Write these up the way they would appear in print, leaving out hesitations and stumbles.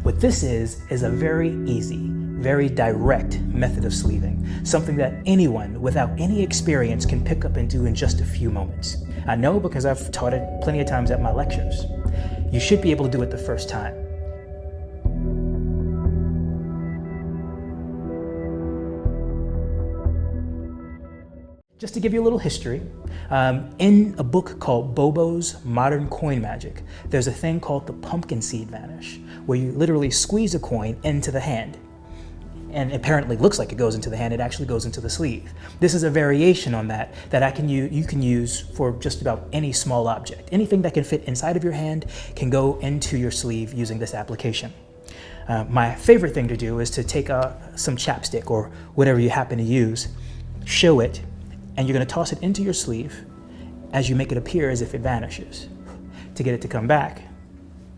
What this is a very easy, very direct method of sleeving, something that anyone without any experience can pick up and do in just a few moments. I know because I've taught it plenty of times at my lectures. You should be able to do it the first time. Just to give you a little history, in a book called Bobo's Modern Coin Magic, there's a thing called the pumpkin seed vanish, where you literally squeeze a coin into the hand. And apparently looks like it goes into the hand, it actually goes into the sleeve. This is a variation on that you can use for just about any small object. Anything that can fit inside of your hand can go into your sleeve using this application. My favorite thing to do is to take some chapstick or whatever you happen to use, show it, and you're going to toss it into your sleeve as you make it appear as if it vanishes. To get it to come back,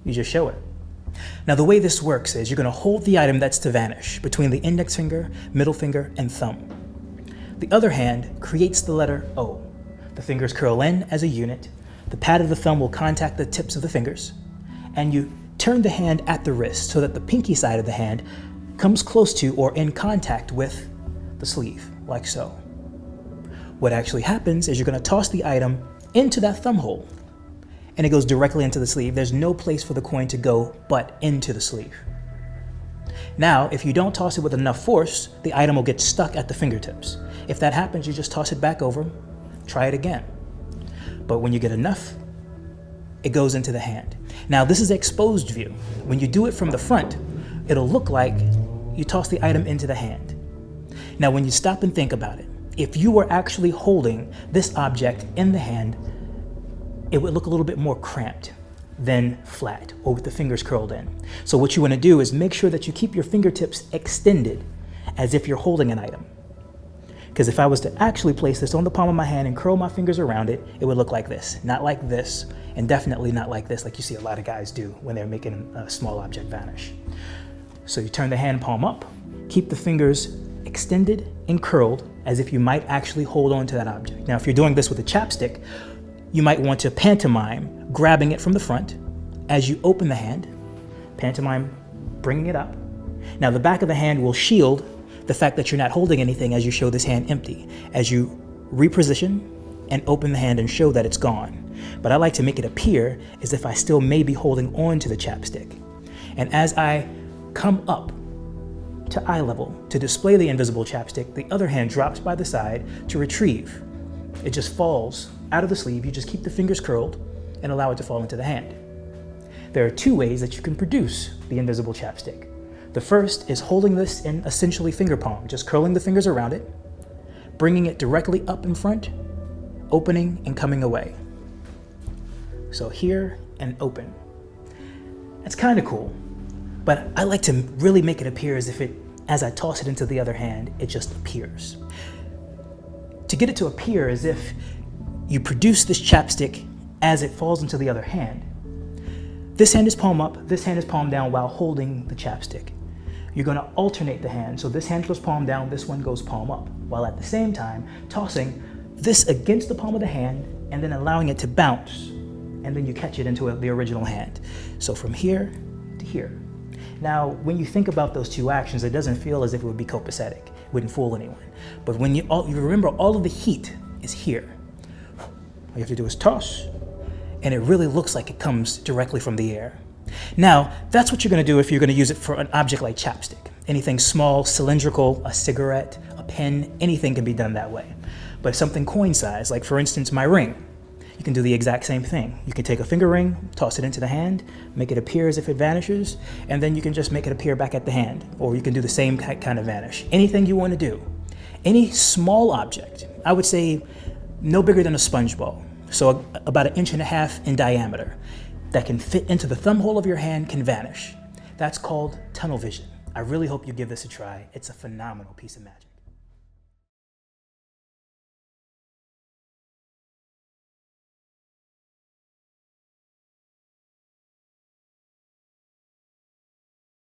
you just show it. Now the way this works is you're going to hold the item that's to vanish between the index finger, middle finger, and thumb. The other hand creates the letter O. The fingers curl in as a unit, the pad of the thumb will contact the tips of the fingers, and you turn the hand at the wrist so that the pinky side of the hand comes close to or in contact with the sleeve, like so. What actually happens is you're going to toss the item into that thumb hole, and it goes directly into the sleeve. There's no place for the coin to go but into the sleeve. Now, if you don't toss it with enough force, the item will get stuck at the fingertips. If that happens, you just toss it back over, try it again. But when you get enough, it goes into the hand. Now, this is the exposed view. When you do it from the front, it'll look like you toss the item into the hand. Now, when you stop and think about it, if you were actually holding this object in the hand, it would look a little bit more cramped than flat or with the fingers curled in. So what you want to do is make sure that you keep your fingertips extended as if you're holding an item. Because if I was to actually place this on the palm of my hand and curl my fingers around it, it would look like this. Not like this, and definitely not like this, like you see a lot of guys do when they're making a small object vanish. So you turn the hand palm up, keep the fingers extended and curled as if you might actually hold on to that object. Now, if you're doing this with a chapstick, you might want to pantomime grabbing it from the front as you open the hand, pantomime bringing it up. Now, the back of the hand will shield the fact that you're not holding anything as you show this hand empty, as you reposition and open the hand and show that it's gone. But I like to make it appear as if I still may be holding on to the chapstick. And as I come up to eye level to display the invisible chapstick, the other hand drops by the side to retrieve. It just falls out of the sleeve. You just keep the fingers curled and allow it to fall into the hand. There are two ways that you can produce the invisible chapstick. The first is holding this in essentially finger palm, just curling the fingers around it, bringing it directly up in front, opening and coming away. So here and open. That's kind of cool, but I like to really make it appear as if as I toss it into the other hand, it just appears. To get it to appear as if you produce this chapstick as it falls into the other hand, this hand is palm up, this hand is palm down while holding the chapstick. You're going to alternate the hand, so this hand goes palm down, this one goes palm up, while at the same time tossing this against the palm of the hand and then allowing it to bounce, and then you catch it into the original hand. So from here to here. Now, when you think about those two actions, it doesn't feel as if it would be copacetic. It wouldn't fool anyone. But when you remember, all of the heat is here. All you have to do is toss, and it really looks like it comes directly from the air. Now, that's what you're going to do if you're going to use it for an object like chapstick. Anything small, cylindrical, a cigarette, a pen, anything can be done that way. But something coin size, like for instance my ring, you can do the exact same thing. You can take a finger ring, toss it into the hand, make it appear as if it vanishes, and then you can just make it appear back at the hand. Or you can do the same kind of vanish. Anything you want to do. Any small object, I would say no bigger than a sponge ball, so about 1.5 inches in diameter, that can fit into the thumb hole of your hand can vanish. That's called tunnel vision. I really hope you give this a try. It's a phenomenal piece of magic.